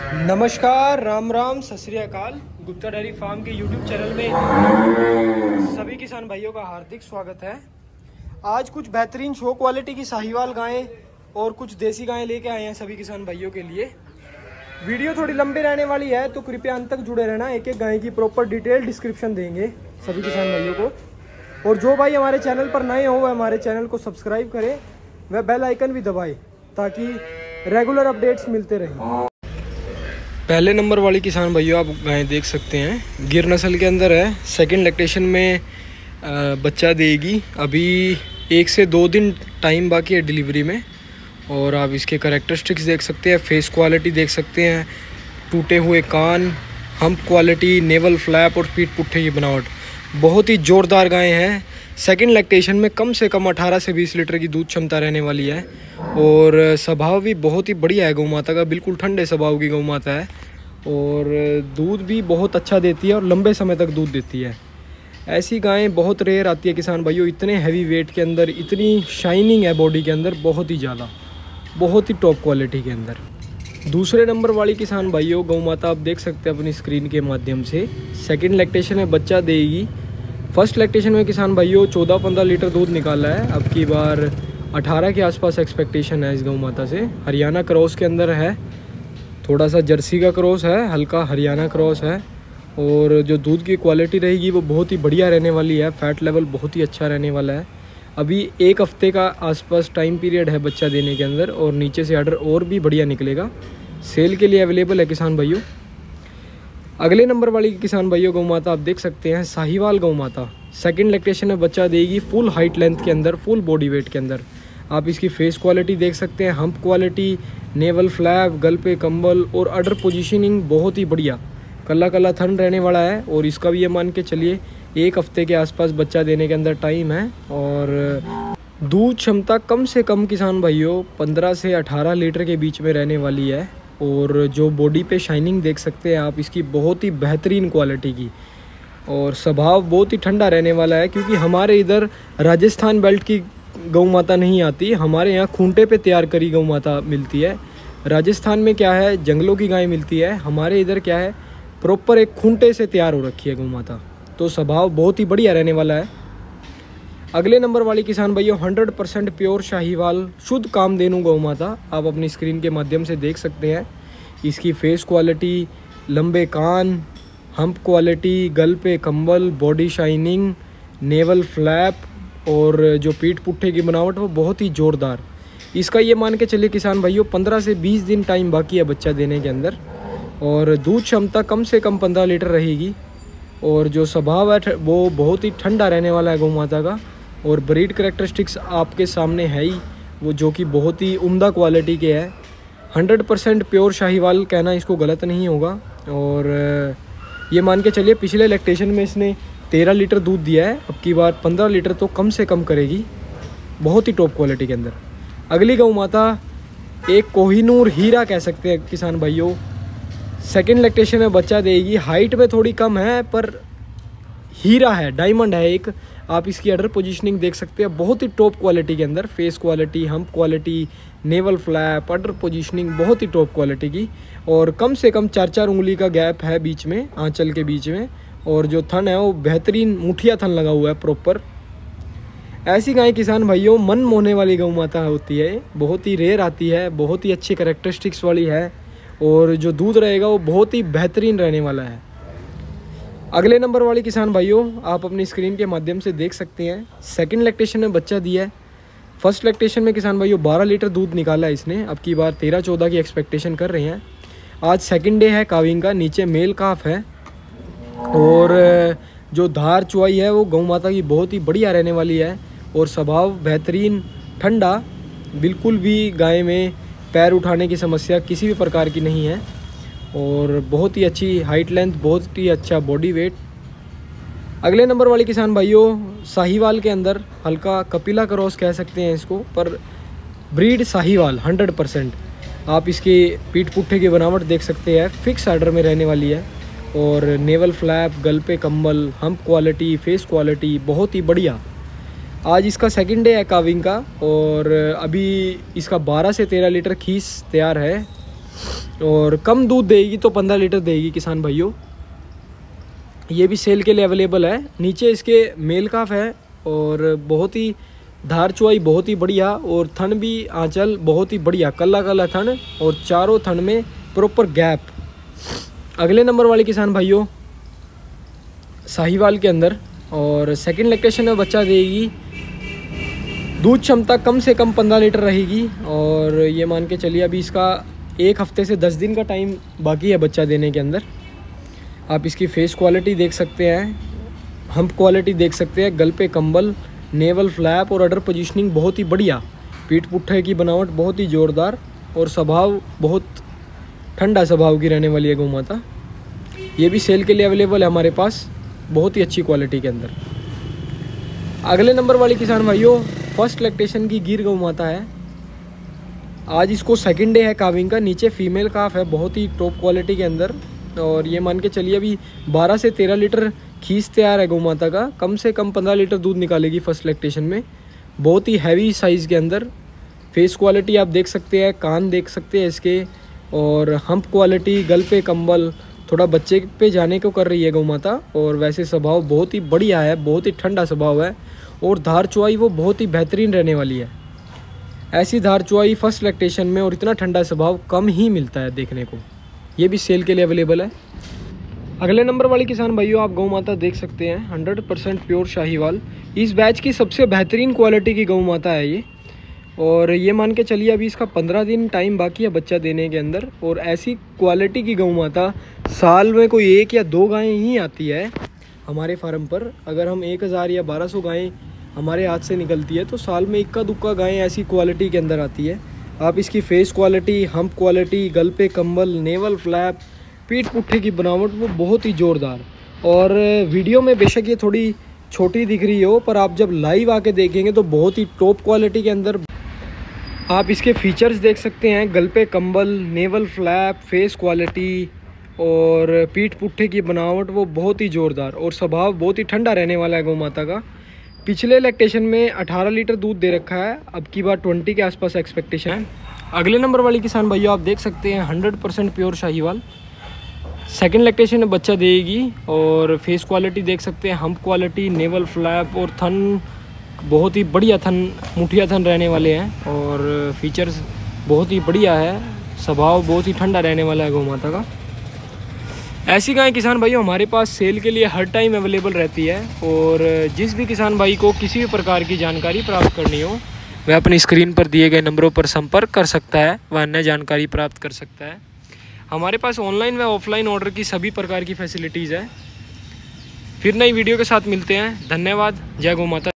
नमस्कार, राम राम, सत श्री अकाल। गुप्ता डेयरी फार्म के यूट्यूब चैनल में सभी किसान भाइयों का हार्दिक स्वागत है। आज कुछ बेहतरीन शो क्वालिटी की साहिवाल गायें और कुछ देसी गायें लेके आए हैं सभी किसान भाइयों के लिए। वीडियो थोड़ी लंबी रहने वाली है तो कृपया अंत तक जुड़े रहना। एक एक गाय की प्रॉपर डिटेल डिस्क्रिप्शन देंगे सभी किसान भाइयों को। और जो भाई हमारे चैनल पर नए हो वह हमारे चैनल को सब्सक्राइब करें, वह बेल आइकन भी दबाए ताकि रेगुलर अपडेट्स मिलते रहें। पहले नंबर वाली किसान भाइयों आप गाय देख सकते हैं, गिर नस्ल के अंदर है। सेकंड लैक्टेशन में बच्चा देगी। अभी 1 से 2 दिन टाइम बाकी है डिलीवरी में। और आप इसके करैक्टरिस्टिक्स देख सकते हैं, फेस क्वालिटी देख सकते हैं, टूटे हुए कान, हम्प क्वालिटी, नेवल फ्लैप और पीठ पुट्ठे की बनावट बहुत ही ज़ोरदार गाय हैं। सेकंड लैक्टेशन में कम से कम 18 से 20 लीटर की दूध क्षमता रहने वाली है। और स्वभाव भी बहुत ही बढ़िया है गौ माता का, बिल्कुल ठंडे स्वभाव की गौ माता है। और दूध भी बहुत अच्छा देती है और लंबे समय तक दूध देती है। ऐसी गायें बहुत रेयर आती है किसान भाइयों, इतने हैवी वेट के अंदर, इतनी शाइनिंग है बॉडी के अंदर, बहुत ही ज़्यादा, बहुत ही टॉप क्वालिटी के अंदर। दूसरे नंबर वाली किसान भाइयों गौ माता आप देख सकते हैं अपनी स्क्रीन के माध्यम से। सेकंड लैक्टेशन में बच्चा देगी। फर्स्ट लैक्टेशन में किसान भाइयों 14-15 लीटर दूध निकाला है। अब की बार 18 के आसपास एक्सपेक्टेशन है इस गौ माता से। हरियाणा क्रॉस के अंदर है, थोड़ा सा जर्सी का क्रॉस है, हल्का हरियाणा क्रॉस है। और जो दूध की क्वालिटी रहेगी वो बहुत ही बढ़िया रहने वाली है। फैट लेवल बहुत ही अच्छा रहने वाला है। अभी 1 हफ्ते का आसपास टाइम पीरियड है बच्चा देने के अंदर और नीचे से आर्डर और भी बढ़िया निकलेगा। सेल के लिए अवेलेबल है किसान भाइयों। अगले नंबर वाली किसान भाइयों गौ माता आप देख सकते हैं, साहिवाल गौ माता। सेकंड लैक्टेशन में बच्चा देगी, फुल हाइट लेंथ के अंदर, फुल बॉडी वेट के अंदर। आप इसकी फेस क्वालिटी देख सकते हैं, हम्प क्वालिटी, नेवल फ्लैप, गल पे कंबल और अडर पोजीशनिंग बहुत ही बढ़िया। कल्ला कल्ला थन रहने वाला है। और इसका भी ये मान के चलिए 1 हफ्ते के आसपास बच्चा देने के अंदर टाइम है। और दूध क्षमता कम से कम किसान भाइयों 15 से 18 लीटर के बीच में रहने वाली है। और जो बॉडी पे शाइनिंग देख सकते हैं आप इसकी, बहुत ही बेहतरीन क्वालिटी की। और स्वभाव बहुत ही ठंडा रहने वाला है, क्योंकि हमारे इधर राजस्थान बेल्ट की गौ माता नहीं आती, हमारे यहाँ खूंटे पे तैयार करी गौ माता मिलती है। राजस्थान में क्या है, जंगलों की गाय मिलती है। हमारे इधर क्या है, प्रॉपर एक खूंटे से तैयार हो रखी है गौ माता। तो स्वभाव बहुत ही बढ़िया रहने वाला है। अगले नंबर वाली किसान भाइयों 100% प्योर शाहीवाल शुद्ध कामधेनु गौ माता आप अपनी स्क्रीन के माध्यम से देख सकते हैं। इसकी फेस क्वालिटी, लंबे कान, हम्प क्वालिटी, गल पे कंबल, बॉडी शाइनिंग, नेवल फ्लैप और जो पीठ पुट्ठे की बनावट वो बहुत ही ज़ोरदार। इसका ये मान के चलिए किसान भाइयों 15 से 20 दिन टाइम बाकी है बच्चा देने के अंदर। और दूध क्षमता कम से कम 15 लीटर रहेगी। और जो स्वभाव है वो बहुत ही ठंडा रहने वाला है गौ माता का। और ब्रीड करैक्टरिस्टिक्स आपके सामने है ही, वो जो कि बहुत ही उम्दा क्वालिटी के है। 100% प्योर शाहीवाल कहना इसको गलत नहीं होगा। और ये मान के चलिए पिछले लैक्टेशन में इसने 13 लीटर दूध दिया है। अब की बार 15 लीटर तो कम से कम करेगी, बहुत ही टॉप क्वालिटी के अंदर। अगली गौ माता एक कोहिनूर हीरा कह सकते हैं किसान भाइयों। सेकंड लैक्टेशन में बच्चा देगी। हाइट में थोड़ी कम है पर हीरा है, डायमंड है एक। आप इसकी अडर पोजीशनिंग देख सकते हैं, बहुत ही टॉप क्वालिटी के अंदर। Face quality, hump quality, navel flap, udder positioning बहुत ही टॉप क्वालिटी की। और कम से कम 4-4 उंगली का गैप है बीच में, आंचल के बीच में। और जो थन है वो बेहतरीन मुठिया थन लगा हुआ है प्रॉपर। ऐसी गाय किसान भाइयों मन मोहने वाली गौ माता होती है, बहुत ही रेयर आती है, बहुत ही अच्छी करैक्टरिस्टिक्स वाली है। और जो दूध रहेगा वो बहुत ही बेहतरीन रहने वाला है। अगले नंबर वाली किसान भाइयों आप अपनी स्क्रीन के माध्यम से देख सकते हैं, सेकंड लैक्टेशन में बच्चा दिया है। फर्स्ट लैक्टेशन में किसान भाइयों 12 लीटर दूध निकाला है इसने। अब की बार 13-14 की एक्सपेक्टेशन कर रहे हैं। आज सेकंड डे है काविंग का, नीचे मेल काफ है। और जो धार चुआई है वो गौ माता की बहुत ही बढ़िया रहने वाली है। और स्वभाव बेहतरीन, ठंडा, बिल्कुल भी गाय में पैर उठाने की समस्या किसी भी प्रकार की नहीं है। और बहुत ही अच्छी हाइट लेंथ, बहुत ही अच्छा बॉडी वेट। अगले नंबर वाली किसान भाइयों साहिवाल के अंदर हल्का कपिला क्रॉस कह सकते हैं इसको, पर ब्रीड साहिवाल 100%। आप इसके पीठ पुट्ठे की बनावट देख सकते हैं, फिक्स आर्डर में रहने वाली है। और नेवल फ्लैप, गल पे कंबल, हम्प क्वालिटी, फेस क्वालिटी बहुत ही बढ़िया। आज इसका सेकंड डे है काविंग का। और अभी इसका 12 से 13 लीटर खीस तैयार है। और कम दूध देगी तो 15 लीटर देगी किसान भाइयों। ये भी सेल के लिए अवेलेबल है। नीचे इसके मेल काफ है और बहुत ही धार चुआई बहुत ही बढ़िया, और थन भी आंचल बहुत ही बढ़िया, कल्ला कल्ला थन और चारों थन में प्रॉपर गैप। अगले नंबर वाले किसान भाइयों साहिवाल के अंदर, और सेकंड लैक्टेशन में बच्चा देगी। दूध क्षमता कम से कम 15 लीटर रहेगी, और ये मान के चलिए अभी इसका 1 हफ्ते से 10 दिन का टाइम बाकी है बच्चा देने के अंदर। आप इसकी फेस क्वालिटी देख सकते हैं, हम्प क्वालिटी देख सकते हैं, गल पे कंबल, नेवल फ्लैप और अडर पोजीशनिंग बहुत ही बढ़िया, पीठ पुट्ठे की बनावट बहुत ही ज़ोरदार, और स्वभाव बहुत ठंडा स्वभाव की रहने वाली है गौ माता। ये भी सेल के लिए अवेलेबल है हमारे पास, बहुत ही अच्छी क्वालिटी के अंदर। अगले नंबर वाली किसान भाइयों फर्स्ट लैक्टेशन की गिर गौ माता है। आज इसको सेकंड डे है काविंग का। नीचे फीमेल काफ है बहुत ही टॉप क्वालिटी के अंदर, और ये मान के चलिए अभी 12 से 13 लीटर खींच तैयार है गौ माता का। कम से कम 15 लीटर दूध निकालेगी फर्स्ट लैक्टेशन में। बहुत ही हैवी साइज़ के अंदर। फेस क्वालिटी आप देख सकते हैं, कान देख सकते हैं इसके, और हम्प क्वालिटी, गल पे कंबल, थोड़ा बच्चे पे जाने को कर रही है गौ माता। और वैसे स्वभाव बहुत ही बढ़िया है, बहुत ही ठंडा स्वभाव है, और धार चुआई वो बहुत ही बेहतरीन रहने वाली है। ऐसी धार चुआई फर्स्ट लैक्टेशन में और इतना ठंडा स्वभाव कम ही मिलता है देखने को। ये भी सेल के लिए अवेलेबल है। अगले नंबर वाली किसान भाइयों आप गौ माता देख सकते हैं 100% प्योर शाहीवाल। इस बैच की सबसे बेहतरीन क्वालिटी की गौ माता है ये, और ये मान के चलिए अभी इसका 15 दिन टाइम बाकी है बच्चा देने के अंदर। और ऐसी क्वालिटी की गौ माता साल में कोई 1 या 2 गायें ही आती है हमारे फार्म पर। अगर हम 1000 या 1200 गायें हमारे हाथ से निकलती है तो साल में इक्का दुक्का गायें ऐसी क्वालिटी के अंदर आती है। आप इसकी फेस क्वालिटी, हम्प क्वालिटी, गल पे कंबल, नेवल फ्लैप, पीठ पुट्ठे की बनावट वो बहुत ही ज़ोरदार। और वीडियो में बेशक ये थोड़ी छोटी दिख रही हो, पर आप जब लाइव आके देखेंगे तो बहुत ही टॉप क्वालिटी के अंदर। आप इसके फीचर्स देख सकते हैं, गल पे कंबल, नेवल फ्लैप, फेस क्वालिटी और पीठ पुट्ठे की बनावट वो बहुत ही ज़ोरदार, और स्वभाव बहुत ही ठंडा रहने वाला है गौ माता का। पिछले लैक्टेशन में 18 लीटर दूध दे रखा है, अब की बार 20 के आसपास एक्सपेक्टेशन है। अगले नंबर वाली किसान भैया आप देख सकते हैं 100% प्योर शाहीवाल। सेकंड लैक्टेशन में बच्चा देगी, और फेस क्वालिटी देख सकते हैं, हम्प क्वालिटी, नेवल फ्लैप और थन बहुत ही बढ़िया थन, मुठिया थन रहने वाले हैं, और फीचर्स बहुत ही बढ़िया है, स्वभाव बहुत ही ठंडा रहने वाला है गौ माता का। ऐसी गाय किसान भाइयों हमारे पास सेल के लिए हर टाइम अवेलेबल रहती है, और जिस भी किसान भाई को किसी भी प्रकार की जानकारी प्राप्त करनी हो वह अपनी स्क्रीन पर दिए गए नंबरों पर संपर्क कर सकता है, वह अन्य जानकारी प्राप्त कर सकता है। हमारे पास ऑनलाइन व ऑफलाइन ऑर्डर की सभी प्रकार की फैसिलिटीज़ है। फिर नई वीडियो के साथ मिलते हैं। धन्यवाद। जय गौ माता।